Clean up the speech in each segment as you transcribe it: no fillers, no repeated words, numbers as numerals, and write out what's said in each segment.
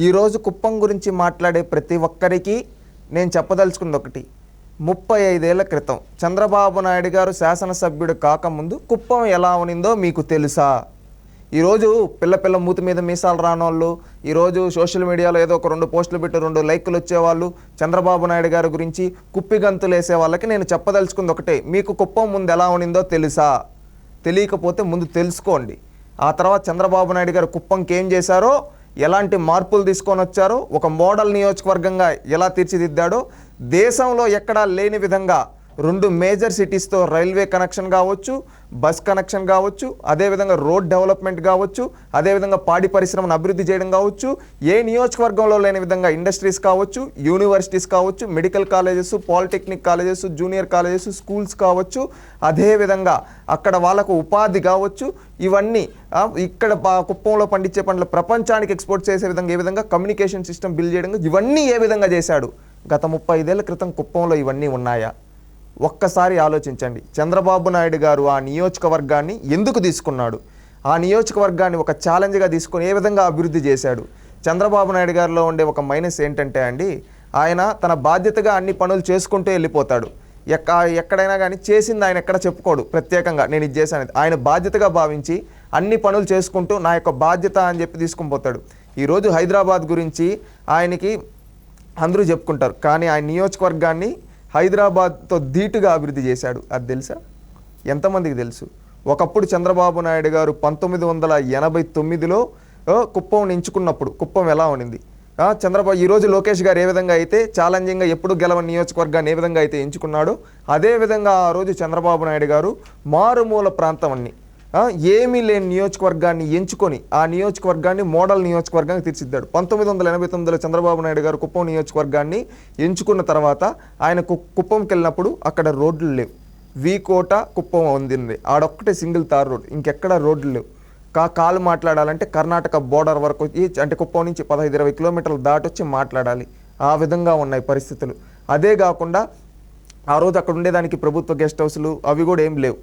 ఈరోజు కుప్పం గురించి మాట్లాడే ప్రతి ఒక్కరికి నేను చెప్పదలుచుకుంది ఒకటి. 35 ఏళ్ల క్రితం చంద్రబాబు నాయుడు గారు శాసనసభ్యుడు కాకముందు కుప్పం ఎలా ఉనిందో మీకు తెలుసా? ఈరోజు పిల్ల మూతి మీద మీసాలు రానోళ్ళు, ఈరోజు సోషల్ మీడియాలో ఏదో ఒక 2 పోస్టులు పెట్టి 2 లైకులు వచ్చేవాళ్ళు, చంద్రబాబు నాయుడు గారి గురించి కుప్పిగంతులు వేసే వాళ్ళకి నేను చెప్పదలుచుకుంది ఒకటే, మీకు కుప్పం ముందు ఎలా ఉనిందో తెలుసా? తెలియకపోతే ముందు తెలుసుకోండి. ఆ తర్వాత చంద్రబాబు నాయుడు గారు కుప్పంకి ఏం చేశారో, ఎలాంటి మార్పులు తీసుకొని వచ్చారో, ఒక మోడల్ నియోజకవర్గంగా ఎలా తీర్చిదిద్దాడో, దేశంలో ఎక్కడా లేని విధంగా 2 మేజర్ సిటీస్తో రైల్వే కనెక్షన్ కావచ్చు, బస్ కనెక్షన్ కావచ్చు, అదేవిధంగా రోడ్ డెవలప్మెంట్ కావచ్చు, అదేవిధంగా పాడి పరిశ్రమను అభివృద్ధి చేయడం కావచ్చు, ఏ నియోజకవర్గంలో లేని విధంగా ఇండస్ట్రీస్ కావచ్చు, యూనివర్సిటీస్ కావచ్చు, medical colleges, polytechnic colleges, junior colleges, schools కావచ్చు, అదేవిధంగా అక్కడ వాళ్ళకు ఉపాధి కావచ్చు, ఇవన్నీ ఇక్కడ కుప్పంలో పండించే పంటలు ప్రపంచానికి ఎక్స్పోర్ట్ చేసే విధంగా ఏ విధంగా కమ్యూనికేషన్ సిస్టమ్ బిల్డ్ చేయడం, ఇవన్నీ ఏ విధంగా చేశాడు? గత 35 ఏళ్ల క్రితం కుప్పంలో ఇవన్నీ ఉన్నాయా? ఒక్కసారి ఆలోచించండి. చంద్రబాబు నాయుడు గారు ఆ నియోజకవర్గాన్ని ఎందుకు తీసుకున్నాడు? ఆ నియోజకవర్గాన్ని ఒక ఛాలెంజ్గా తీసుకొని ఏ విధంగా అభివృద్ధి చేశాడు? చంద్రబాబు నాయుడు గారిలో ఉండే ఒక మైనస్ ఏంటంటే అండి, ఆయన తన బాధ్యతగా అన్ని పనులు చేసుకుంటూ వెళ్ళిపోతాడు. ఎక్కడైనా కానీ చేసింది ఆయన ఎక్కడ చెప్పుకోడు ప్రత్యేకంగా నేను ఇది చేశాను. ఆయన బాధ్యతగా భావించి అన్ని పనులు చేసుకుంటూ నా యొక్క బాధ్యత అని చెప్పి తీసుకుని పోతాడు. ఈరోజు హైదరాబాద్ గురించి ఆయనకి అందరూ చెప్పుకుంటారు, కానీ ఆయన నియోజకవర్గాన్ని హైదరాబాద్తో ధీటుగా అభివృద్ధి చేశాడు. అది తెలుసా? ఎంతమందికి తెలుసు? ఒకప్పుడు చంద్రబాబు నాయుడు గారు 1989లో కుప్పం ఎంచుకున్నప్పుడు కుప్పం ఎలా ఉండింది? చంద్రబాబు ఈరోజు లోకేష్ గారు ఏ విధంగా అయితే ఛాలెంజింగ్గా ఎప్పుడు గెలవని నియోజకవర్గాన్ని ఏ విధంగా అయితే ఎంచుకున్నాడో, అదేవిధంగా ఆ రోజు చంద్రబాబు నాయుడు గారు మారుమూల ప్రాంతాన్ని ఏమీ లేని నియోజకవర్గాన్ని ఎంచుకొని ఆ నియోజకవర్గాన్ని మోడల్ నియోజకవర్గానికి తీర్చిదిద్దాడు. 1989లో చంద్రబాబు నాయుడు గారు కుప్పం నియోజకవర్గాన్ని ఎంచుకున్న తర్వాత ఆయన కుప్పంకి వెళ్ళినప్పుడు అక్కడ రోడ్లు లేవు. వీకోట కుప్పం ఉంది, ఆడొక్కటే సింగిల్ తార్ రోడ్, ఇంకెక్కడ రోడ్లు లేవు. కాలు మాట్లాడాలంటే కర్ణాటక బోర్డర్ వరకు అంటే కుప్పం నుంచి 15-20 కిలోమీటర్లు దాటొచ్చి మాట్లాడాలి. ఆ విధంగా ఉన్నాయి పరిస్థితులు. అదే కాకుండా ఆ రోజు అక్కడ ఉండేదానికి ప్రభుత్వ గెస్ట్ హౌస్లు అవి కూడా ఏం లేవు.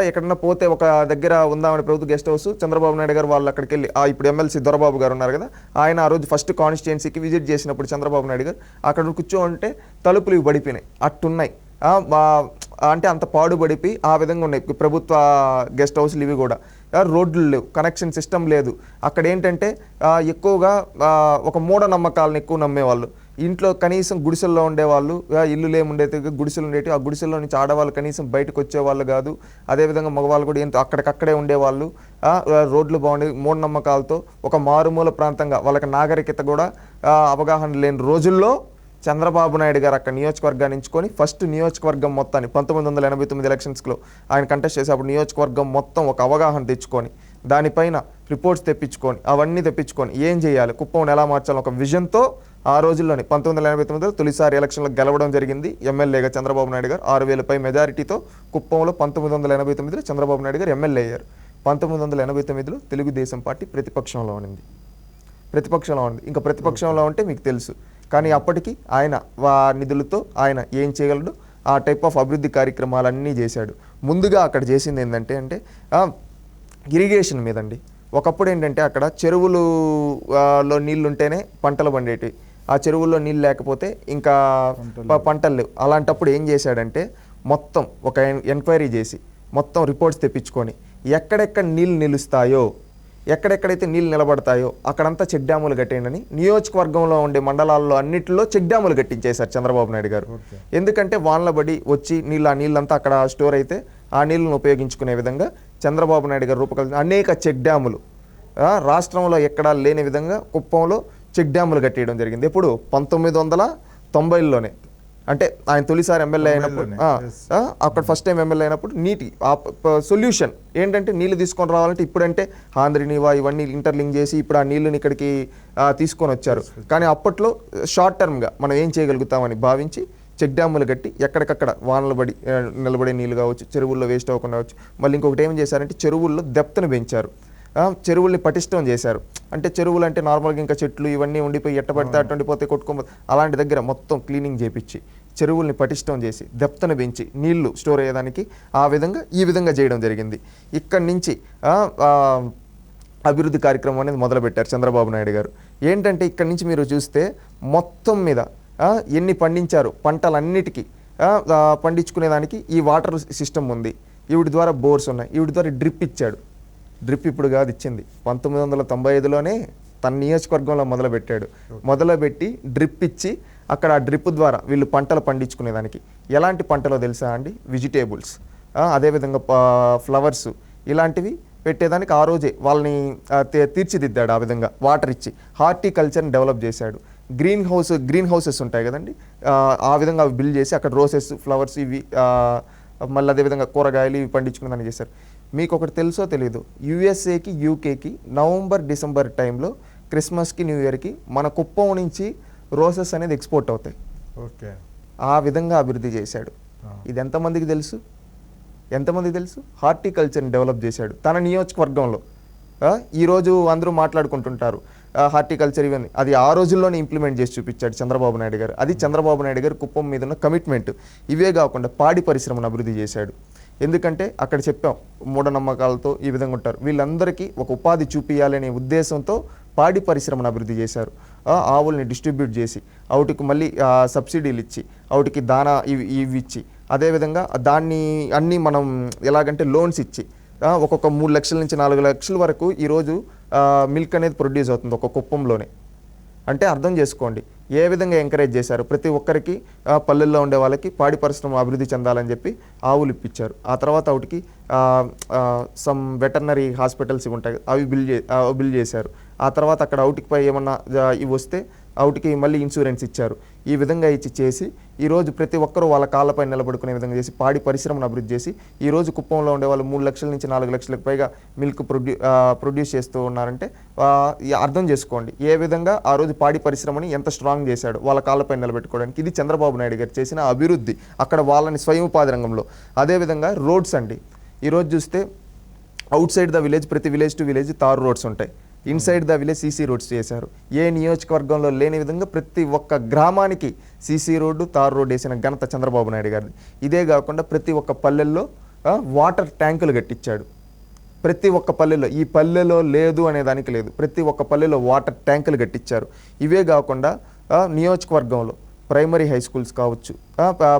ఎక్కడన్నా పోతే ఒక దగ్గర ఉందామని ప్రభుత్వ గెస్ట్ హౌస్, చంద్రబాబు నాయుడు గారు వాళ్ళు అక్కడికి వెళ్ళి ఇప్పుడు ఎమ్మెల్సీ దొరబాబు గారు ఉన్నారు కదా, ఆయన ఆ రోజు ఫస్ట్ కాన్స్టిట్యుయెన్సీకి విజిట్ చేసినప్పుడు చంద్రబాబు నాయుడు గారు అక్కడ కూర్చోంటే తలుపులు పడిపోయినాయి, అట్టున్నాయి. అంటే అంత పాడుబడిపి ఆ విధంగా ఉన్నాయి ప్రభుత్వ గెస్ట్ హౌస్లు. ఇవి కూడా రోడ్లు లేవు, కనెక్షన్ సిస్టమ్ లేదు. అక్కడ ఏంటంటే ఎక్కువగా ఒక మూఢనమ్మకాలను ఎక్కువ నమ్మేవాళ్ళు. ఇంట్లో కనీసం గుడిసెల్లో ఉండేవాళ్ళు, ఇల్లు లేముండేది గుడిసెలు ఉండేవి. ఆ గుడిసెల్లో నుంచి ఆడవాళ్ళు కనీసం బయటకు వచ్చేవాళ్ళు కాదు. అదేవిధంగా మగవాళ్ళు కూడా ఏంటో అక్కడికక్కడే ఉండేవాళ్ళు. రోడ్లు బాగుండేవి. మూఢనమ్మకాలతో ఒక మారుమూల ప్రాంతంగా వాళ్ళకి నాగరికత కూడా అవగాహన లేని రోజుల్లో చంద్రబాబు నాయుడు గారు అక్కడ నియోజకవర్గాన్ని ఎంచుకొని ఫస్ట్ నియోజకవర్గం మొత్తాన్ని 1989 ఎలక్షన్స్లో ఆయన కంటెస్ట్ చేసేప్పుడు నియోజకవర్గం మొత్తం ఒక అవగాహన తెచ్చుకొని దానిపైన రిపోర్ట్స్ తెప్పించుకొని అవన్నీ తెప్పించుకొని ఏం చేయాలి, కుప్పం ఎలా మార్చాలి ఒక విజన్తో ఆ రోజుల్లోనే 1989లో తొలిసారి ఎలక్షన్లో గెలవడం జరిగింది. ఎమ్మెల్యేగా చంద్రబాబు నాయుడు గారు 6,000 పై మెజారిటీతో కుప్పంలో 1989లో చంద్రబాబు నాయుడు గారు ఎమ్మెల్యే అయ్యారు. 1989లో తెలుగుదేశం పార్టీ ప్రతిపక్షంలో ఉంది. ఇంకా ప్రతిపక్షంలో ఉంటే మీకు తెలుసు. కానీ అప్పటికి ఆయన నిధులతో ఆయన ఏం చేయగలడు, ఆ టైప్ ఆఫ్ అభివృద్ధి కార్యక్రమాలన్నీ చేశాడు. ముందుగా అక్కడ చేసింది ఏంటంటే ఇరిగేషన్ మీదండి. ఒకప్పుడు ఏంటంటే అక్కడ చెరువులలో నీళ్ళు ఉంటేనే పంటలు పండేటివి. ఆ చెరువుల్లో నీళ్ళు లేకపోతే ఇంకా పంటలు లేవు. అలాంటప్పుడు ఏం చేశాడంటే మొత్తం ఒక ఎంక్వైరీ చేసి మొత్తం రిపోర్ట్స్ తెప్పించుకొని ఎక్కడెక్కడ నీళ్ళు నిలుస్తాయో, ఎక్కడెక్కడైతే నీళ్ళు నిలబడతాయో అక్కడంతా చెక్ డ్యాములు కట్టేయండి. నియోజకవర్గంలో ఉండే మండలాల్లో అన్నింటిలో చెక్ డ్యాములు కట్టించేశారు చంద్రబాబు నాయుడు గారు. ఎందుకంటే వానల బడి వచ్చి ఆ నీళ్ళంతా అక్కడ స్టోర్ అయితే ఆ నీళ్ళను ఉపయోగించుకునే విధంగా చంద్రబాబు నాయుడు గారు రూపకల్పన అనేక చెక్ డ్యాములు రాష్ట్రంలో ఎక్కడా లేని విధంగా కుప్పంలో చెక్ డ్యాములు కట్టేయడం జరిగింది. ఎప్పుడు 1990లోనే, అంటే ఆయన తొలిసారి ఎమ్మెల్యే అయినప్పుడు అక్కడ ఫస్ట్ టైం ఎమ్మెల్యే అయినప్పుడు నీటి సొల్యూషన్ ఏంటంటే నీళ్ళు తీసుకొని రావాలంటే ఇప్పుడంటే ఆంధ్రనీవా ఇవన్నీ ఇంటర్లింక్ చేసి ఇప్పుడు ఆ నీళ్ళని ఇక్కడికి తీసుకొని వచ్చారు. కానీ అప్పట్లో షార్ట్ టర్మ్గా మనం ఏం చేయగలుగుతామని భావించి చెక్ డ్యాములు కట్టి ఎక్కడికక్కడ వానలు పడి నిలబడే నీళ్ళు కావచ్చు, చెరువుల్లో వేస్ట్ అవ్వకుండా కావచ్చు. మళ్ళీ ఇంకొకటి ఏం చేశారంటే చెరువుల్లో డెప్త్ను పెంచారు, చెరువుల్ని పటిష్టం చేశారు. అంటే చెరువులు అంటే నార్మల్గా ఇంకా చెట్లు ఇవన్నీ ఉండిపోయి ఎట్టబడితే అటు ఉండిపోతే కొట్టుకోబోతే అలాంటి దగ్గర మొత్తం క్లీనింగ్ చేపించి చెరువుల్ని పటిష్టం చేసి డెప్త్ను పెంచి నీళ్లు స్టోర్ అయ్యేదానికి ఈ విధంగా చేయడం జరిగింది. ఇక్కడి నుంచి అభివృద్ధి కార్యక్రమం అనేది మొదలుపెట్టారు చంద్రబాబు నాయుడు గారు. ఏంటంటే ఇక్కడి నుంచి మీరు చూస్తే మొత్తం మీద ఎన్ని పండించారు పంటలన్నిటికీ పండించుకునేదానికి ఈ వాటర్ సిస్టమ్ ఉంది. ఈవిడి ద్వారా బోర్స్ ఉన్నాయి, ఈవిడి ద్వారా డ్రిప్ ఇచ్చాడు. డ్రిప్ ఇప్పుడు కాదు ఇచ్చింది, 1995లోనే తన నియోజకవర్గంలో మొదలుపెట్టి డ్రిప్ ఇచ్చి అక్కడ ఆ డ్రిప్ ద్వారా వీళ్ళు పంటలు పండించుకునేదానికి ఎలాంటి పంటలో తెలుసా అండి, వెజిటేబుల్స్, అదేవిధంగా ఫ్లవర్స్ ఇలాంటివి పెట్టేదానికి ఆ రోజే వాళ్ళని తీర్చిదిద్దాడు. ఆ విధంగా వాటర్ ఇచ్చి హార్టికల్చర్ని డెవలప్ చేశాడు. గ్రీన్ హౌసెస్ ఉంటాయి కదండి, ఆ విధంగా అవి బిల్డ్ చేసి అక్కడ రోసెస్, ఫ్లవర్స్ ఇవి మళ్ళీ అదేవిధంగా కూరగాయలు ఇవి పండించుకునేదానికి చేశారు. మీకు ఒకటి తెలుసో తెలీదు, యూఎస్ఏకి యూకేకి నవంబర్ డిసెంబర్ టైంలో క్రిస్మస్కి న్యూ ఇయర్కి మన కుప్పం నుంచి రోసెస్ అనేది ఎక్స్పోర్ట్ అవుతాయి. ఓకే, ఆ విధంగా అభివృద్ధి చేశాడు. ఇది ఎంతమందికి తెలుసు? హార్టికల్చర్ని డెవలప్ చేశాడు తన నియోజకవర్గంలో. ఈరోజు అందరూ మాట్లాడుకుంటుంటారు హార్టికల్చర్ ఇవన్నీ, అది ఆ రోజుల్లోనే ఇంప్లిమెంట్ చేసి చూపించాడు చంద్రబాబు నాయుడు గారు. అది చంద్రబాబు నాయుడు గారు కుప్పం మీద ఉన్న కమిట్మెంట్. ఇవే కాకుండా పాడి పరిశ్రమను అభివృద్ధి చేశాడు. ఎందుకంటే అక్కడ చెప్పాం మూఢనమ్మకాలతో ఈ విధంగా ఉంటారు, వీళ్ళందరికీ ఒక ఉపాధి చూపించాలనే ఉద్దేశంతో పాడి పరిశ్రమను అభివృద్ధి చేశారు. ఆవుల్ని డిస్ట్రిబ్యూట్ చేసి వాటికి మళ్ళీ సబ్సిడీలు ఇచ్చి వాటికి దానా ఇవి ఇచ్చి, అదేవిధంగా దాన్ని అన్నీ మనం ఎలాగంటే లోన్స్ ఇచ్చి ఒక్కొక్క 3 లక్షల నుంచి 4 లక్షల వరకు ఈరోజు మిల్క్ అనేది ప్రొడ్యూస్ అవుతుంది ఒక కుప్పంలోనే. అంటే అర్థం చేసుకోండి ఏ విధంగా ఎంకరేజ్ చేశారు. ప్రతి ఒక్కరికి పల్లెల్లో ఉండే వాళ్ళకి పాడి పరిశ్రమ అభివృద్ధి చెందాలని చెప్పి ఆవులు ఇప్పించారు. ఆ తర్వాత వాటికి సమ్ వెటర్నరీ హాస్పిటల్స్ ఇవి ఉంటాయి, అవి బిల్డ్ చేశారు. ఆ తర్వాత అక్కడ అవుటికిపై ఏమన్నా ఇవి వస్తే అవుటికి మళ్ళీ ఇన్సూరెన్స్ ఇచ్చారు. ఈ విధంగా చేసి ఈరోజు ప్రతి ఒక్కరూ వాళ్ళ కాళ్ళపై నిలబడుకునే విధంగా చేసి పాడి పరిశ్రమను అభివృద్ధి చేసి ఈరోజు కుప్పంలో ఉండే వాళ్ళు 3 లక్షల నుంచి 4 లక్షలకు పైగా మిల్క్ ప్రొడ్యూస్ చేస్తూ ఉన్నారంటే అర్థం చేసుకోండి ఏ విధంగా ఆ రోజు పాడి పరిశ్రమని ఎంత స్ట్రాంగ్ చేశాడు వాళ్ళ కాళ్ళపై నిలబెట్టుకోవడానికి. ఇది చంద్రబాబు నాయుడు గారు చేసిన అభివృద్ధి అక్కడ వాళ్ళని స్వయం ఉపాధి రంగంలో. అదేవిధంగా రోడ్స్ అండి, ఈరోజు చూస్తే అవుట్ సైడ్ ద విలేజ్, ప్రతి విలేజ్ టు విలేజ్ తారు రోడ్స్ ఉంటాయి, inside the village CC roads చేశారు. ఏ నియోజకవర్గంలో లేని విధంగా ప్రతి ఒక్క గ్రామానికి సీసీ రోడ్డు, తారు రోడ్డు వేసిన ఘనత చంద్రబాబు నాయుడు గారిది. ఇదే కాకుండా ప్రతి ఒక్క పల్లెల్లో వాటర్ ట్యాంకులు కట్టించాడు. ప్రతి ఒక్క పల్లెలో, ఈ పల్లెలో లేదు అనే దానికి లేదు, ప్రతి ఒక్క పల్లెలో వాటర్ ట్యాంకులు కట్టించారు. ఇవే కాకుండా నియోజకవర్గంలో ప్రైమరీ హై స్కూల్స్ కావచ్చు,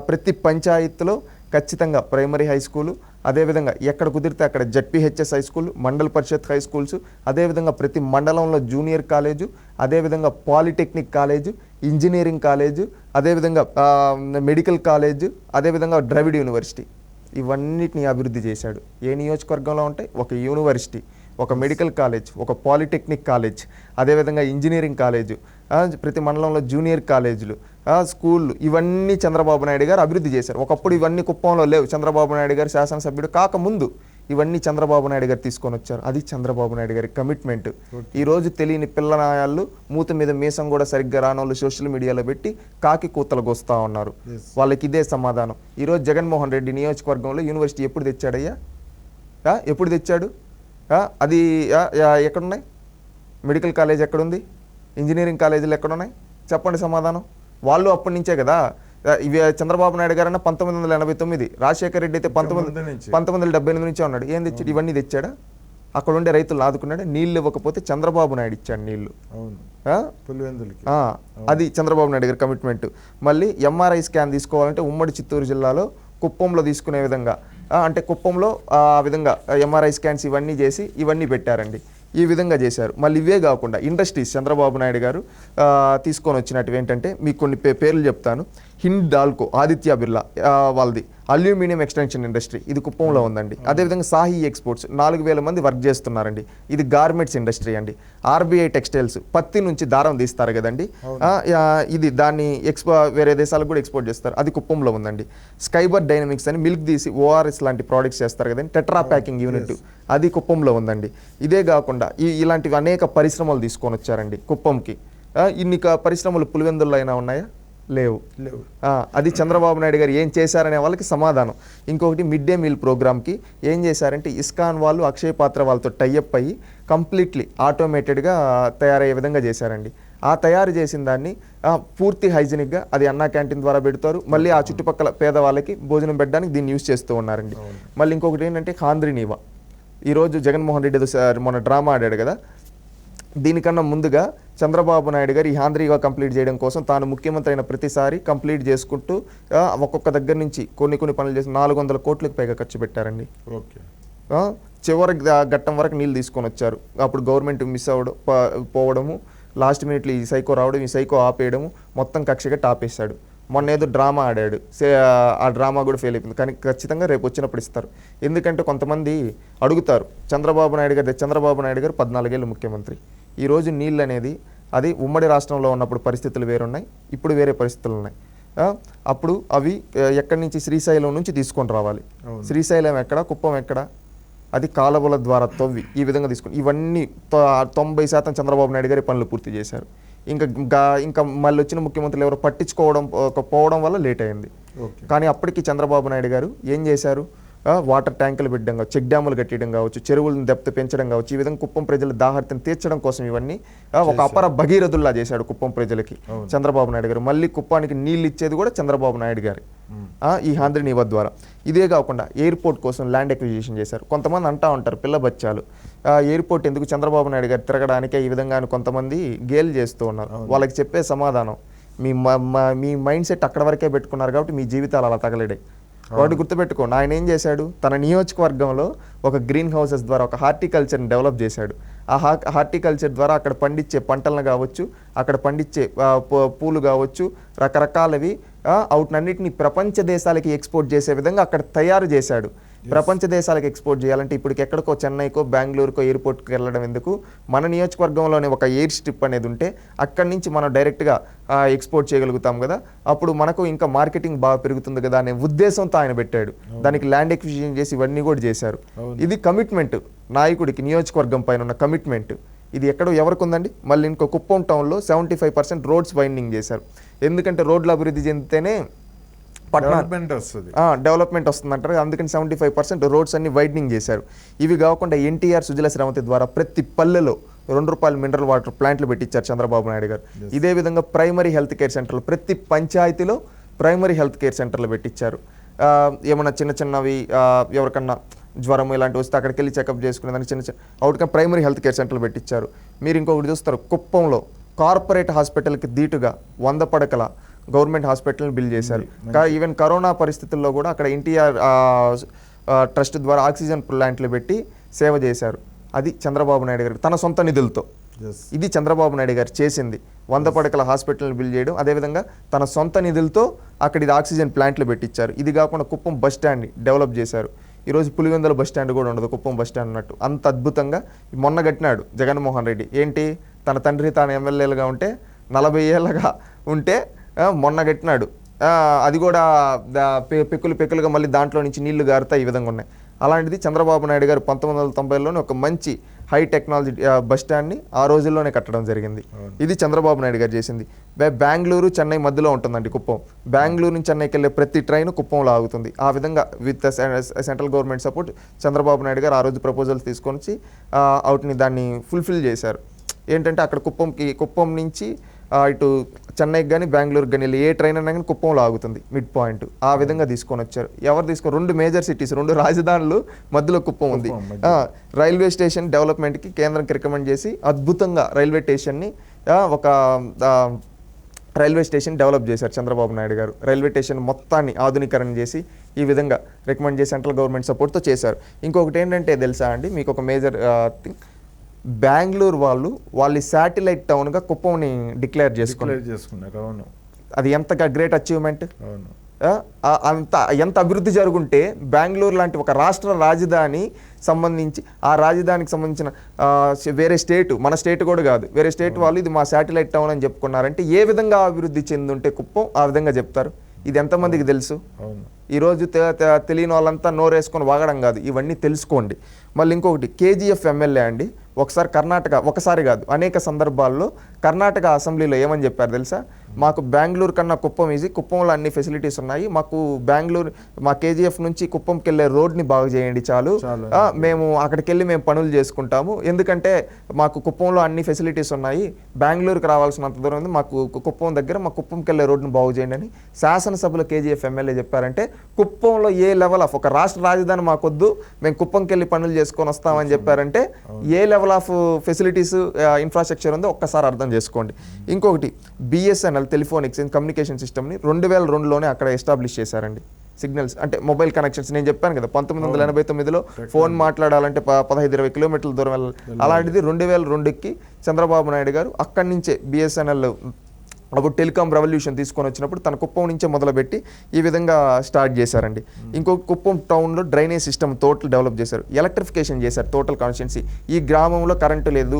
ప్రతి పంచాయతీలో ఖచ్చితంగా ప్రైమరీ హై స్కూలు, అదేవిధంగా ఎక్కడ కుదిరితే అక్కడ జడ్పీహెచ్ఎస్ హై స్కూల్, మండల పరిషత్ హై స్కూల్స్, అదేవిధంగా ప్రతి మండలంలో జూనియర్ కాలేజు, అదేవిధంగా పాలిటెక్నిక్ కాలేజు, ఇంజనీరింగ్ కాలేజు, అదేవిధంగా మెడికల్ కాలేజు, అదేవిధంగా ద్రవిడ్ యూనివర్సిటీ, ఇవన్నిటిని అభివృద్ధి చేశాడు. ఏ నియోజకవర్గంలో ఉంటాయి? ఒక యూనివర్సిటీ, ఒక మెడికల్ కాలేజ్, ఒక పాలిటెక్నిక్ కాలేజ్, అదేవిధంగా ఇంజనీరింగ్ కాలేజు, ప్రతి మండలంలో జూనియర్ కాలేజీలు, స్కూళ్ళు, ఇవన్నీ చంద్రబాబు నాయుడు గారు అభివృద్ధి చేశారు. ఒకప్పుడు ఇవన్నీ కుప్పంలో లేవు. చంద్రబాబు నాయుడు గారు శాసనసభ్యుడు కాకముందు ఇవన్నీ చంద్రబాబు నాయుడు గారు తీసుకొని వచ్చారు. అది చంద్రబాబు నాయుడు గారి కమిట్మెంట్. ఈరోజు తెలియని పిల్లనాయాళ్ళు మూత మీద మీసం కూడా సరిగ్గా రానోళ్ళు సోషల్ మీడియాలో పెట్టి కాకి కూతలకు వస్తూ ఉన్నారు. వాళ్ళకి ఇదే సమాధానం. ఈరోజు జగన్మోహన్ రెడ్డి నియోజకవర్గంలో యూనివర్సిటీ ఎప్పుడు తెచ్చాడయ్యా? ఎప్పుడు తెచ్చాడు? అది ఎక్కడున్నాయి? మెడికల్ కాలేజ్ ఎక్కడుంది? ఇంజనీరింగ్ కాలేజీలు ఎక్కడున్నాయి? చెప్పండి సమాధానం. వాళ్ళు అప్పటి నుంచే కదా. ఇవి చంద్రబాబు నాయుడు గారన్నా 1989, రాజశేఖర రెడ్డి అయితే 1978 నుంచే ఉన్నాడు. ఏం తెచ్చాడు? ఇవన్నీ తెచ్చాడా? అక్కడ ఉండే రైతులు ఆదుకున్నాడు. నీళ్ళు ఇవ్వకపోతే చంద్రబాబు నాయుడు ఇచ్చాడు నీళ్లు. అది చంద్రబాబు నాయుడు గారి కమిట్మెంట్. మళ్ళీ ఎంఆర్ఐ స్కాన్ తీసుకోవాలంటే ఉమ్మడి చిత్తూరు జిల్లాలో కుప్పంలో తీసుకునే విధంగా, అంటే కుప్పంలో ఆ విధంగా ఎంఆర్ఐ స్కాన్స్ ఇవన్నీ చేసి ఇవన్నీ పెట్టారండి. ఈ విధంగా చేశారు. మళ్ళీ ఇవే కాకుండా ఇండస్ట్రీస్ చంద్రబాబు నాయుడు గారు తీసుకొని వచ్చినట్టు ఏంటంటే మీకు కొన్ని పేర్లు చెప్తాను. హిండాల్కో, ఆదిత్య బిర్లా వాళ్ళది అల్యూమినియం ఎక్స్టెన్షన్ ఇండస్ట్రీ, ఇది కుప్పంలో ఉందండి. అదేవిధంగా సాహి ఎక్స్పోర్ట్స్ 4000 మంది వర్క్ చేస్తున్నారండి. ఇది గార్మెంట్స్ ఇండస్ట్రీ అండి. ఆర్బీఐ టెక్స్టైల్స్ పత్తి నుంచి దారం తీస్తారు కదండి, ఇది దాన్ని వేరే దేశాలకు కూడా ఎక్స్పోర్ట్ చేస్తారు. అది కుప్పంలో ఉందండి. స్కైబర్ డైనమిక్స్ అని మిల్క్ తీసి ఓఆర్ఎస్ లాంటి ప్రోడక్ట్స్ చేస్తారు కదండి, టెట్రా ప్యాకింగ్ యూనిట్, అది కుప్పంలో ఉందండి. ఇదే కాకుండా ఇలాంటివి అనేక పరిశ్రమలు తీసుకొని వచ్చారండి కుప్పంకి. ఇన్ని పరిశ్రమలు పులివెందుల్లో అయినా ఉన్నాయా? లేవు. అది చంద్రబాబు నాయుడు గారు ఏం చేశారనే వాళ్ళకి సమాధానం. ఇంకొకటి మిడ్ డే మీల్ ప్రోగ్రామ్కి ఏం చేశారంటే ఇస్కాన్ వాళ్ళు, అక్షయ్ పాత్ర వాళ్ళతో టైఅప్ అయ్యి కంప్లీట్లీ ఆటోమేటెడ్గా తయారయ్యే విధంగా చేశారండి. ఆ తయారు చేసిన దాన్ని పూర్తి హైజీనిక్గా అది అన్నా క్యాంటీన్ ద్వారా పెడతారు. మళ్ళీ ఆ చుట్టుపక్కల పేదవాళ్ళకి భోజనం పెట్టడానికి దీన్ని యూజ్ చేస్తూ ఉన్నారండి. మళ్ళీ ఇంకొకటి ఏంటంటే ఖాంద్రీ నీవా. ఈరోజు జగన్మోహన్ రెడ్డి మొన్న డ్రామా ఆడాడు కదా, దీనికన్నా ముందుగా చంద్రబాబు నాయుడు గారు ఈ హాంద్రీగా కంప్లీట్ చేయడం కోసం తాను ముఖ్యమంత్రి అయిన ప్రతిసారి కంప్లీట్ చేసుకుంటూ ఒక్కొక్క దగ్గర నుంచి కొన్ని పనులు చేసి 400 కోట్లకు పైగా ఖర్చు పెట్టారండి. ఓకే. చివరి ఘట్టం వరకు నీళ్ళు తీసుకొని వచ్చారు. అప్పుడు గవర్నమెంట్ మిస్ పోవడము, లాస్ట్ మినిట్లో ఈ సైకో రావడం, ఈ సైకో ఆపేయడము, మొత్తం కక్షగా టాపేశాడు. మొన్న ఏదో డ్రామా ఆడాడు, ఆ డ్రామా కూడా ఫెయిల్ అయిపోయింది. కానీ ఖచ్చితంగా రేపు వచ్చినప్పుడు ఇస్తారు. ఎందుకంటే కొంతమంది అడుగుతారు, చంద్రబాబు నాయుడు గారు 14 ఏళ్ళు ముఖ్యమంత్రి. ఈరోజు నీళ్ళు అనేది అది ఉమ్మడి రాష్ట్రంలో ఉన్నప్పుడు పరిస్థితులు వేరున్నాయి, ఇప్పుడు వేరే పరిస్థితులు ఉన్నాయి. అప్పుడు అవి ఎక్కడి నుంచి, శ్రీశైలం నుంచి తీసుకొని రావాలి. శ్రీశైలం ఎక్కడ, కుప్పం ఎక్కడ, అది కాలువల ద్వారా తవ్వి ఈ విధంగా తీసుకుని ఇవన్నీ 90% చంద్రబాబు నాయుడు గారి పనులు పూర్తి చేశారు. ఇంకా మళ్ళీ వచ్చిన ముఖ్యమంత్రులు ఎవరు పోవడం వల్ల లేట్ అయింది. కానీ అప్పటికి చంద్రబాబు నాయుడు గారు ఏం చేశారు, వాటర్ ట్యాంకులు పెట్టడం కావచ్చు, చెక్ డ్యాములు కట్టడం కావచ్చు, చెరువులను దెబ్బత పెంచడం కావచ్చు, ఈ విధంగా కుప్పం ప్రజల దాహార్తిని తీర్చడం కోసం ఇవన్నీ ఒక అపర భగీరథుల్లా చేశాడు కుప్పం ప్రజలకి చంద్రబాబు నాయుడు గారు. మళ్ళీ కుప్పానికి నీళ్ళు ఇచ్చేది కూడా చంద్రబాబు నాయుడు గారి ఈ హాంద్రి నీవ ద్వారా. ఇదే కాకుండా ఎయిర్పోర్ట్ కోసం ల్యాండ్ ఎక్విజిషన్ చేశారు. కొంతమంది అంటా ఉంటారు పిల్ల బచ్చాలు, ఎయిర్పోర్ట్ ఎందుకు చంద్రబాబు నాయుడు గారు తిరగడానికే ఈ విధంగా కొంతమంది గేలు చేస్తూ ఉన్నారు. వాళ్ళకి చెప్పే సమాధానం, మీ మైండ్ సెట్ అక్కడ వరకే పెట్టుకున్నారు కాబట్టి మీ జీవితాలు అలా తగలడే. వాటి గుర్తుపెట్టుకోండి, ఆయన ఏం చేశాడు, తన నియోజకవర్గంలో ఒక గ్రీన్ హౌసెస్ ద్వారా ఒక హార్టికల్చర్ని డెవలప్ చేశాడు. ఆ హార్టికల్చర్ ద్వారా అక్కడ పండించే పంటలను కావచ్చు, అక్కడ పండించే పూలు కావచ్చు, రకరకాలవి అవుట్నన్నిటిని ప్రపంచ దేశాలకి ఎక్స్పోర్ట్ చేసే విధంగా అక్కడ తయారు చేశాడు. ప్రపంచ దేశాలకు ఎక్స్పోర్ట్ చేయాలంటే ఇప్పటికి ఎక్కడికో చెన్నైకో బెంగళూరుకో ఎయిర్పోర్ట్కి వెళ్ళడం ఎందుకు, మన నియోజకవర్గంలోనే ఒక ఎయిర్ స్ట్రిప్ అనేది ఉంటే అక్కడి నుంచి మనం డైరెక్ట్గా ఎక్స్పోర్ట్ చేయగలుగుతాం కదా, అప్పుడు మనకు ఇంకా మార్కెటింగ్ బాగా పెరుగుతుంది కదా అనే ఉద్దేశంతో ఆయన పెట్టాడు. దానికి ల్యాండ్ ఎక్విజిషన్ చేసి ఇవన్నీ కూడా చేశారు. ఇది కమిట్మెంట్, నాయకుడికి నియోజకవర్గం పైన ఉన్న కమిట్మెంట్. ఇది ఎక్కడో ఎవరికి ఉందండి. మళ్ళీ ఇంకో కుప్పం టౌన్లో 75% రోడ్స్ వైండింగ్ చేశారు. ఎందుకంటే రోడ్ల అభివృద్ధి చెందితేనే డెవలప్మెంట్ వస్తుంది అంటారు. అందుకని 75% రోడ్స్ అన్ని వైడనింగ్ చేశారు. ఇవి కాకుండా ఎన్టీఆర్ సుజల శ్రవంతి ద్వారా ప్రతి పల్లెలో ₹2 మినరల్ వాటర్ ప్లాంట్లు పెట్టించారు చంద్రబాబు నాయుడు గారు. ఇదే విధంగా ప్రైమరీ హెల్త్ కేర్ సెంటర్లు ప్రతి పంచాయతీలో ప్రైమరీ హెల్త్ కేర్ సెంటర్లు పెట్టించారు. ఏమన్నా చిన్నవి ఎవరికన్నా జ్వరం ఇలాంటివి వస్తే అక్కడికి వెళ్ళి చెకప్ చేసుకునే దానికి చిన్న అవుట్కమ్ ప్రైమరీ హెల్త్ కేర్ సెంటర్లు పెట్టించారు. మీరు ఇంకొకటి చూస్తారు, కుప్పంలో కార్పొరేట్ హాస్పిటల్కి దీటుగా 100 పడకల గవర్నమెంట్ హాస్పిటల్ని బిల్డ్ చేశారు. ఈవెన్ కరోనా పరిస్థితుల్లో కూడా అక్కడ ఎన్టీఆర్ ట్రస్ట్ ద్వారా ఆక్సిజన్ ప్లాంట్లు పెట్టి సేవ చేశారు. అది చంద్రబాబు నాయుడు గారు తన సొంత నిధులతో. ఇది చంద్రబాబు నాయుడు గారు చేసింది, 100 పడకల హాస్పిటల్ని బిల్డ్ చేయడం. అదేవిధంగా తన సొంత నిధులతో అక్కడ ఇది ఆక్సిజన్ ప్లాంట్లు పెట్టించారు. ఇది కాకుండా కుప్పం బస్ స్టాండ్ని డెవలప్ చేశారు. ఈరోజు పులివెందుల బస్ స్టాండ్ కూడా ఉండదు, కుప్పం బస్ స్టాండ్ ఉన్నట్టు అంత అద్భుతంగా మొన్న కట్టినాడు జగన్మోహన్ రెడ్డి. ఏంటి, తన తండ్రి తాను ఎమ్మెల్యేలుగా ఉంటే 40 ఏళ్ళగా ఉంటే మొన్న కట్టినాడు. అది కూడా పెక్కులుగా మళ్ళీ దాంట్లో నుంచి నీళ్లు గారుతాయి, ఈ విధంగా ఉన్నాయి. అలాంటిది చంద్రబాబు నాయుడు గారు 1990లోనే ఒక మంచి హై టెక్నాలజీ బస్ స్టాండ్ని ఆ రోజుల్లోనే కట్టడం జరిగింది. ఇది చంద్రబాబు నాయుడు గారు చేసింది. బెంగళూరు చెన్నై మధ్యలో ఉంటుందండి కుప్పం. బెంగళూరు నుంచి చెన్నైకి వెళ్ళే ప్రతి ట్రైన్ కుప్పంలో ఆగుతుంది. ఆ విధంగా with central government support Chandrababu Naidu గారు ఆ రోజు ప్రపోజల్స్ తీసుకొని వచ్చి దాన్ని ఫుల్ఫిల్ చేశారు. ఏంటంటే అక్కడ కుప్పం నుంచి ఇటు చెన్నైకి కానీ బెంగళూరుకి కానీ ఏ ట్రైన్ అయినా కానీ కుప్పంలో ఆగుతుంది, మిడ్ పాయింట్. ఆ విధంగా తీసుకొని వచ్చారు. ఎవరు 2 మేజర్ సిటీస్, 2 రాజధానులు మధ్యలో కుప్పం ఉంది. రైల్వే స్టేషన్ డెవలప్మెంట్కి కేంద్రంకి రికమెండ్ చేసి అద్భుతంగా రైల్వే స్టేషన్ డెవలప్ చేశారు చంద్రబాబు నాయుడు గారు. రైల్వే స్టేషన్ మొత్తాన్ని ఆధునీకరణ చేసి ఈ విధంగా రికమెండ్ చేసి సెంట్రల్ గవర్నమెంట్ సపోర్ట్తో చేశారు. ఇంకొకటి ఏంటంటే తెలుసా అండి, మీకు ఒక మేజర్ థింగ్, బెంగళూరు వాళ్ళు శాటిలైట్ టౌన్గా కుప్పంని డిక్లేర్ చేసుకున్నారు. అది ఎంత గ్రేట్ అచీవ్మెంట్. ఎంత అభివృద్ధి జరుగుంటే బెంగళూరు లాంటి ఒక రాష్ట్ర రాజధాని సంబంధించి ఆ రాజధానికి సంబంధించిన వేరే స్టేట్, మన స్టేట్ కూడా కాదు, వేరే స్టేట్ వాళ్ళు ఇది మా శాటిలైట్ టౌన్ అని చెప్పుకున్నారంటే ఏ విధంగా అభివృద్ధి చెందుంటే కుప్పం ఆ విధంగా చెప్తారు. ఇది ఎంతమందికి తెలుసు? ఈరోజు తెలియని వాళ్ళంతా నోరేసుకొని వాగడం కాదు, ఇవన్నీ తెలుసుకోండి. మళ్ళీ ఇంకొకటి, కేజీఎఫ్ ఎమ్మెల్యే అండి ఒకసారి కాదు అనేక సందర్భాల్లో కర్ణాటక అసెంబ్లీలో ఏమని చెప్పారు తెలుసా, మాకు బెంగళూరు కన్నా కుప్పం ఈజీ, కుప్పంలో అన్ని ఫెసిలిటీస్ ఉన్నాయి, మాకు బెంగళూరు మా కేజీఎఫ్ నుంచి కుప్పంకి వెళ్ళే రోడ్ని బాగు చేయండి చాలు, మేము అక్కడికి వెళ్ళి మేము పనులు చేసుకుంటాము, ఎందుకంటే మాకు కుప్పంలో అన్ని ఫెసిలిటీస్ ఉన్నాయి, బెంగళూరుకి రావాల్సినంత దూరం ఉంది, మాకు కుప్పం దగ్గర మా కుప్పంకి వెళ్ళే రోడ్ని బాగు చేయండి అని శాసనసభలో కేజీఎఫ్ ఎమ్మెల్యే చెప్పారంటే కుప్పంలో ఏ లెవెల్ ఆఫ్ ఒక రాష్ట్ర రాజధాని మాకొద్దు, మేము కుప్పంకి వెళ్ళి పనులు చేసుకొని వస్తామని చెప్పారంటే ఏ లెవెల్ ఆఫ్ ఫెసిలిటీస్ ఇన్ఫ్రాస్ట్రక్చర్ ఉందో ఒక్కసారి అర్థం చేసుకోండి. ఇంకొకటి బిఎస్ఎన్ఎల్ టెలిఫోనిక్స్ కమ్యూనికేషన్ సిస్టమ్ని 2002లోనే అక్కడ ఎస్టాబ్లిష్ చేశారండి. సిగ్నల్స్ అంటే మొబైల్ కనెక్షన్స్ నేను చెప్పాను కదా 1989లో ఫోన్ మాట్లాడాలంటే 15-20 కిలోమీటర్ల దూరం వెళ్ళాలి, అలాంటిది 2002కి చంద్రబాబు నాయుడు గారు అక్కడి నుంచే బిఎస్ఎన్ఎల్ అప్పుడు టెలికాం రెవల్యూషన్ తీసుకొని వచ్చినప్పుడు తన కుప్పం నుంచే మొదలుపెట్టి ఈ విధంగా స్టార్ట్ చేశారండి. ఇంకొక కుప్పం టౌన్లో డ్రైనేజ్ సిస్టమ్ టోటల్ డెవలప్ చేశారు, ఎలక్ట్రిఫికేషన్ చేశారు టోటల్ కాన్స్టిట్యున్సీ. ఈ గ్రామంలో కరెంటు లేదు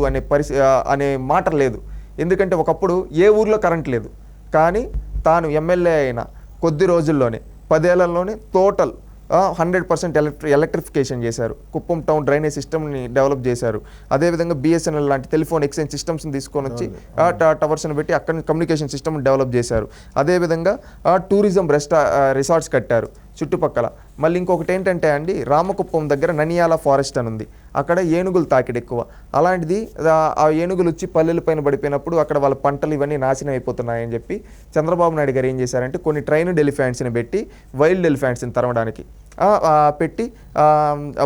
అనే మాట లేదు, ఎందుకంటే ఒకప్పుడు ఏ ఊర్లో కరెంట్ లేదు, కానీ తాను ఎమ్మెల్యే అయిన కొద్ది రోజుల్లోనే 10 ఏళ్లలోనే టోటల్ 100% ఎలక్ట్రిఫికేషన్ చేశారు, కుప్పం టౌన్ డ్రైనేజ్ సిస్టమ్ని డెవలప్ చేశారు. అదేవిధంగా బిఎస్ఎన్ఎల్ లాంటి టెలిఫోన్ ఎక్స్చేంజ్ సిస్టమ్స్ని తీసుకొని వచ్చి టవర్స్ని పెట్టి అక్కడ కమ్యూనికేషన్ సిస్టమ్ డెవలప్ చేశారు. అదేవిధంగా టూరిజం రిసార్ట్స్ కట్టారు చుట్టుపక్కల. మళ్ళీ ఇంకొకటి ఏంటంటే అండి, రామకుప్పం దగ్గర ననియాల ఫారెస్ట్ అని ఉంది, అక్కడ ఏనుగులు తాకిడి ఎక్కువ, అలాంటిది ఆ ఏనుగులు వచ్చి పల్లెల పైన పడిపోయినప్పుడు అక్కడ వాళ్ళ పంటలు ఇవన్నీ నాశనం అయిపోతున్నాయని చెప్పి చంద్రబాబు నాయుడు గారు ఏం చేశారంటే కొన్ని ట్రైన్డ్ ఎలిఫెంట్స్ని పెట్టి వైల్డ్ ఎలిఫెంట్స్ని తరమడానికి పెట్టి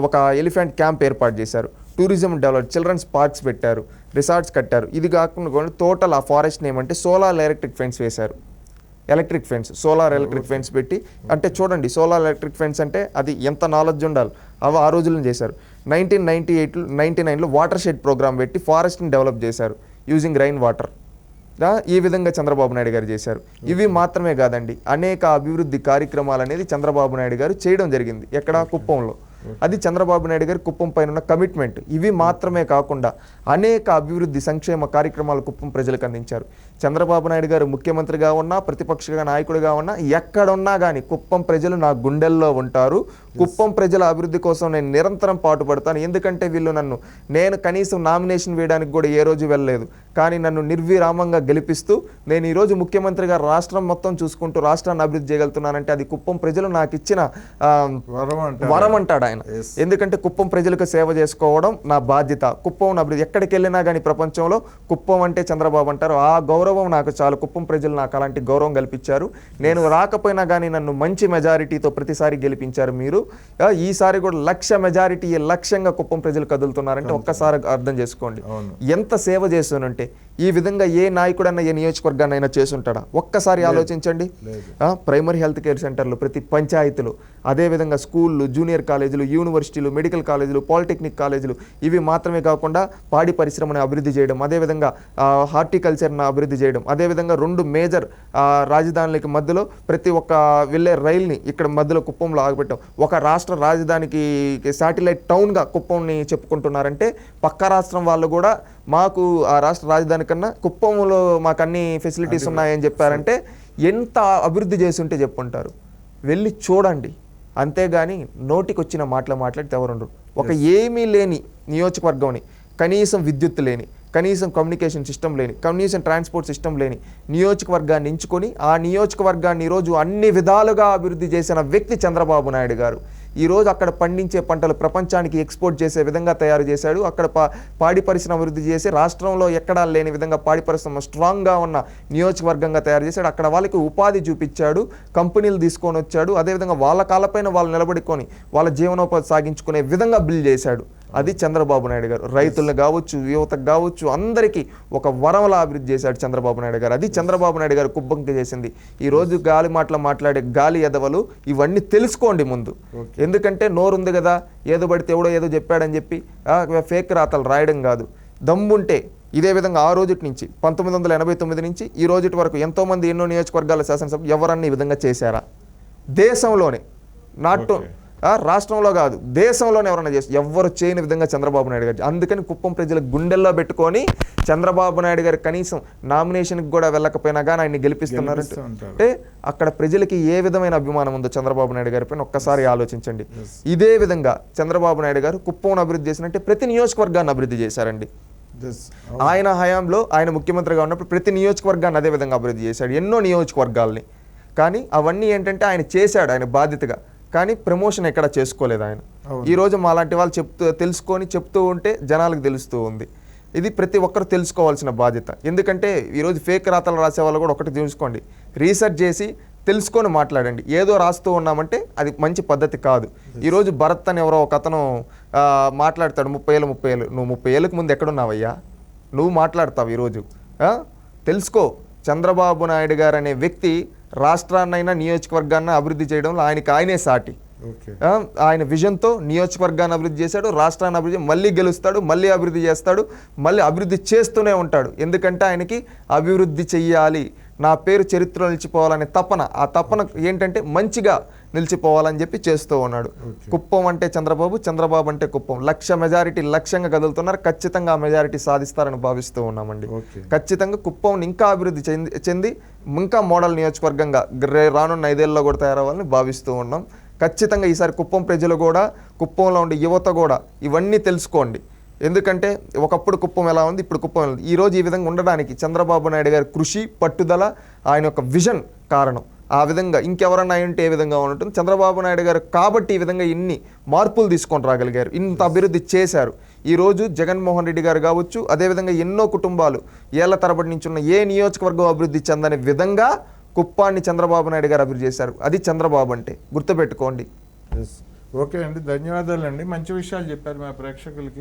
ఒక ఎలిఫెంట్ క్యాంప్ ఏర్పాటు చేశారు, టూరిజం డెవలప్, చిల్డ్రన్స్ పార్క్స్ పెట్టారు, రిసార్ట్స్ కట్టారు. ఇది కాకుండా టోటల్ ఆ ఫారెస్ట్ని ఏమంటే సోలార్ ఎలక్ట్రిక్ ఫెన్స్ వేశారు, సోలార్ ఎలక్ట్రిక్ ఫెన్స్ పెట్టి, అంటే చూడండి సోలార్ ఎలక్ట్రిక్ ఫెన్స్ అంటే అది ఎంత నాలెడ్జ్ ఉండాలి, అవి ఆ రోజుల్లో చేశారు. 1999లో వాటర్ షెడ్ ప్రోగ్రామ్ పెట్టి ఫారెస్ట్ని డెవలప్ చేశారు యూజింగ్ రైన్ వాటర్. ఈ విధంగా చంద్రబాబు నాయుడు గారు చేశారు. ఇవి మాత్రమే కాదండి, అనేక అభివృద్ధి కార్యక్రమాలు అనేది చంద్రబాబు నాయుడు గారు చేయడం జరిగింది ఎక్కడ కుప్పంలో. అది చంద్రబాబు నాయుడు గారి కుప్పం పైన ఉన్న కమిట్మెంట్. ఇవి మాత్రమే కాకుండా అనేక అభివృద్ధి సంక్షేమ కార్యక్రమాలు కుప్పం ప్రజలకు అందించారు. చంద్రబాబు నాయుడు గారు ముఖ్యమంత్రిగా ఉన్నా, ప్రతిపక్ష నాయకుడిగా ఉన్నా, ఎక్కడున్నా కానీ కుప్పం ప్రజలు నా గుండెల్లో ఉంటారు. కుప్పం ప్రజల అభివృద్ధి కోసం నేను నిరంతరం పాటుపడతాను. ఎందుకంటే వీళ్ళు నేను కనీసం నామినేషన్ వేయడానికి కూడా ఏ రోజు వెళ్ళలేదు, కానీ నన్ను నిర్విరామంగా గెలిపిస్తూ నేను ఈరోజు ముఖ్యమంత్రిగా రాష్ట్రం మొత్తం చూసుకుంటూ రాష్ట్రాన్ని అభివృద్ధి చేయగలుగుతున్నానంటే అది కుప్పం ప్రజలు నాకు ఇచ్చిన వరం అంటాడు ఆయన. ఎందుకంటే కుప్పం ప్రజలకు సేవ చేసుకోవడం నా బాధ్యత. కుప్పం అభివృద్ధి ఎక్కడికి వెళ్ళినా కానీ ప్రపంచంలో కుప్పం అంటే చంద్రబాబు అంటారు. ఆ గౌరవం నాకు చాలు. కుప్పం ప్రజలు నాకు అలాంటి గౌరవం కల్పించారు. నేను రాకపోయినా కానీ నన్ను మంచి మెజారిటీతో ప్రతిసారి గెలిపించారు మీరు. ఈసారి కూడా 1,00,000 మెజారిటీ లక్ష్యంగా కుప్పం ప్రజలు కదులుతున్నారంటే ఒక్కసారి అర్థం చేసుకోండి ఎంత సేవ చేస్తున్నంటే. ఈ విధంగా ఏ నాయకుడన్నా ఏ నియోజకవర్గాన్ని అయినా చేసుంటాడా? ఒక్కసారి ఆలోచించండి. ప్రైమరీ హెల్త్ కేర్ సెంటర్లు ప్రతి పంచాయతీలు, అదేవిధంగా స్కూళ్ళు, జూనియర్ కాలేజీలు, యూనివర్సిటీలు, మెడికల్ కాలేజీలు, పాలిటెక్నిక్ కాలేజీలు, ఇవి మాత్రమే కాకుండా పాడి పరిశ్రమను అభివృద్ధి చేయడం, అదేవిధంగా హార్టికల్చర్ను అభివృద్ధి చేయడం, అదేవిధంగా 2 మేజర్ రాజధానులకి మధ్యలో ప్రతి ఒక్క వెళ్ళే రైల్ని ఇక్కడ మధ్యలో కుప్పంలో ఆగబెట్టాం. ఒక రాష్ట్ర రాజధానికి శాటిలైట్ టౌన్గా కుప్పంని చెప్పుకుంటున్నారంటే పక్క రాష్ట్రం వాళ్ళు కూడా మాకు ఆ రాష్ట్ర రాజధాని కన్నా కుప్పంలో మాకు అన్ని ఫెసిలిటీస్ ఉన్నాయని చెప్పారంటే ఎంత అభివృద్ధి చేసి ఉంటే చెప్పుంటారు. వెళ్ళి చూడండి. అంతేగాని నోటికి వచ్చిన మాట్లాడితే ఎవరుండరు. ఒక ఏమీ లేని నియోజకవర్గంని, కనీసం విద్యుత్ లేని, కనీసం కమ్యూనికేషన్ సిస్టమ్ లేని, కనీసం ట్రాన్స్పోర్ట్ సిస్టమ్ లేని నియోజకవర్గాన్ని ఎంచుకొని ఆ నియోజకవర్గాన్ని ఈరోజు అన్ని విధాలుగా అభివృద్ధి చేసిన వ్యక్తి చంద్రబాబు నాయుడు గారు. ఈరోజు అక్కడ పండించే పంటలు ప్రపంచానికి ఎక్స్పోర్ట్ చేసే విధంగా తయారు చేశాడు. అక్కడ పాడి పరిశ్రమ అభివృద్ధి చేసి రాష్ట్రంలో ఎక్కడా లేని విధంగా పాడి పరిశ్రమ స్ట్రాంగ్గా ఉన్న నియోజకవర్గంగా తయారు చేశాడు. అక్కడ వాళ్ళకి ఉపాధి చూపించాడు, కంపెనీలు తీసుకొని వచ్చాడు. అదేవిధంగా వాళ్ళ కాళ్ళపైన వాళ్ళు నిలబడుకొని వాళ్ళ జీవనోపాధి సాగించుకునే విధంగా బిల్డ్ చేశాడు. అది చంద్రబాబు నాయుడు గారు. రైతులను కావచ్చు, యువతకు కావచ్చు, అందరికీ ఒక వరంలా అభివృద్ధి చేశాడు చంద్రబాబు నాయుడు గారు. అది చంద్రబాబు నాయుడు గారు కుప్పంకి చేసింది. ఈరోజు గాలి మాటలు మాట్లాడే గాలి ఎదవలు ఇవన్నీ తెలుసుకోండి ముందు. ఎందుకంటే నోరుంది కదా, ఏదో పడితే ఎవడో ఏదో చెప్పాడని చెప్పి ఫేక్ రాతలు రాయడం కాదు. దమ్ముంటే ఇదే విధంగా ఆ రోజు నుంచి 1989 నుంచి ఈ రోజు వరకు ఎంతోమంది ఎన్నో నియోజకవర్గాల శాసనసభ ఎవరన్నా ఈ విధంగా చేశారా? దేశంలోనే, నాట్ రాష్ట్రంలో కాదు, దేశంలోనే ఎవరైనా చేసి ఎవ్వరు చేయని విధంగా చంద్రబాబు నాయుడు గారు. అందుకని కుప్పం ప్రజల గుండెల్లో పెట్టుకొని చంద్రబాబు నాయుడు గారు కనీసం నామినేషన్కి కూడా వెళ్ళకపోయినా కానీ ఆయన్ని గెలిపిస్తున్నారు అంటే అక్కడ ప్రజలకి ఏ విధమైన అభిమానం ఉందో చంద్రబాబు నాయుడు గారి పైన ఒక్కసారి ఆలోచించండి. ఇదే విధంగా చంద్రబాబు నాయుడు గారు కుప్పం అభివృద్ధి చేసినట్టే ప్రతి నియోజకవర్గాన్ని అభివృద్ధి చేశారండి. ఆయన హయాంలో ఆయన ముఖ్యమంత్రిగా ఉన్నప్పుడు ప్రతి నియోజకవర్గాన్ని అదే విధంగా అభివృద్ధి చేశాడు, ఎన్నో నియోజకవర్గాల్ని. కానీ అవన్నీ ఏంటంటే ఆయన చేశాడు ఆయన బాధ్యతగా, కానీ ప్రమోషన్ ఎక్కడ చేసుకోలేదు ఆయన. ఈరోజు మాలాంటి వాళ్ళు తెలుసుకొని చెప్తూ ఉంటే జనాలకు తెలుస్తూ ఉంది. ఇది ప్రతి ఒక్కరు తెలుసుకోవాల్సిన బాధ్యత. ఎందుకంటే ఈరోజు ఫేక్ రాతలు రాసే వాళ్ళు కూడా ఒకటి తెలుసుకోండి, రీసెర్చ్ చేసి తెలుసుకొని మాట్లాడండి. ఏదో రాస్తూ ఉన్నామంటే అది మంచి పద్ధతి కాదు. ఈరోజు భరత్ అని ఎవరో ఒక అతను మాట్లాడతాడు 30 ఏళ్ళు. నువ్వు 30 ఏళ్ళకి ముందు ఎక్కడున్నావయ్యా? నువ్వు మాట్లాడతావు ఈరోజు. తెలుసుకో, చంద్రబాబు నాయుడు గారు అనే వ్యక్తి రాష్ట్రాన్నైనా నియోజకవర్గాన్ని అభివృద్ధి చేయడంలో ఆయనే సాటి. ఆయన విజన్తో నియోజకవర్గాన్ని అభివృద్ధి చేశాడు, రాష్ట్రాన్ని అభివృద్ధి, మళ్ళీ గెలుస్తాడు, మళ్ళీ అభివృద్ధి చేస్తాడు, మళ్ళీ అభివృద్ధి చేస్తూనే ఉంటాడు. ఎందుకంటే ఆయనకి అభివృద్ధి చెయ్యాలి, నా పేరు చరిత్రలో నిలిచిపోవాలనే తపన. ఆ తపన ఏంటంటే మంచిగా నిలిచిపోవాలని చెప్పి చేస్తూ ఉన్నాడు. కుప్పం అంటే చంద్రబాబు, చంద్రబాబు అంటే కుప్పం. మెజారిటీ లక్ష్యంగా కదులుతున్నారు. ఖచ్చితంగా ఆ మెజారిటీ సాధిస్తారని భావిస్తూ ఉన్నామండి. ఖచ్చితంగా కుప్పం ఇంకా అభివృద్ధి చెంది ఇంకా మోడల్ నియోజకవర్గంగా రానున్న 5 ఏళ్ళలో కూడా తయారవ్వాలని భావిస్తూ ఉన్నాం. ఖచ్చితంగా ఈసారి కుప్పం ప్రజలు కూడా, కుప్పంలో ఉండే యువత కూడా ఇవన్నీ తెలుసుకోండి. ఎందుకంటే ఒకప్పుడు కుప్పం ఎలా ఉంది, ఇప్పుడు కుప్పం ఎలా ఉంది. ఈరోజు ఈ విధంగా ఉండడానికి చంద్రబాబు నాయుడు గారి కృషి, పట్టుదల, ఆయన యొక్క విజన్ కారణం. ఆ విధంగా ఇంకెవరన్నా ఉంటే ఏ విధంగా ఉంటుంది, చంద్రబాబు నాయుడు గారు కాబట్టి ఈ విధంగా ఇన్ని మార్పులు తీసుకొని రాగలిగారు, ఇంత అభివృద్ధి చేశారు. ఈరోజు జగన్మోహన్ రెడ్డి గారు కావచ్చు, అదేవిధంగా ఎన్నో కుటుంబాలు ఏళ్ల తరబడి నుంచి ఉన్న ఏ నియోజకవర్గం అభివృద్ధి చెందని విధంగా కుప్పాన్ని చంద్రబాబు నాయుడు గారు అభివృద్ధి చేశారు. అది చంద్రబాబు అంటే, గుర్తుపెట్టుకోండి. ఓకే అండి, ధన్యవాదాలండి. మంచి విషయాలు చెప్పారు మా ప్రేక్షకులకి.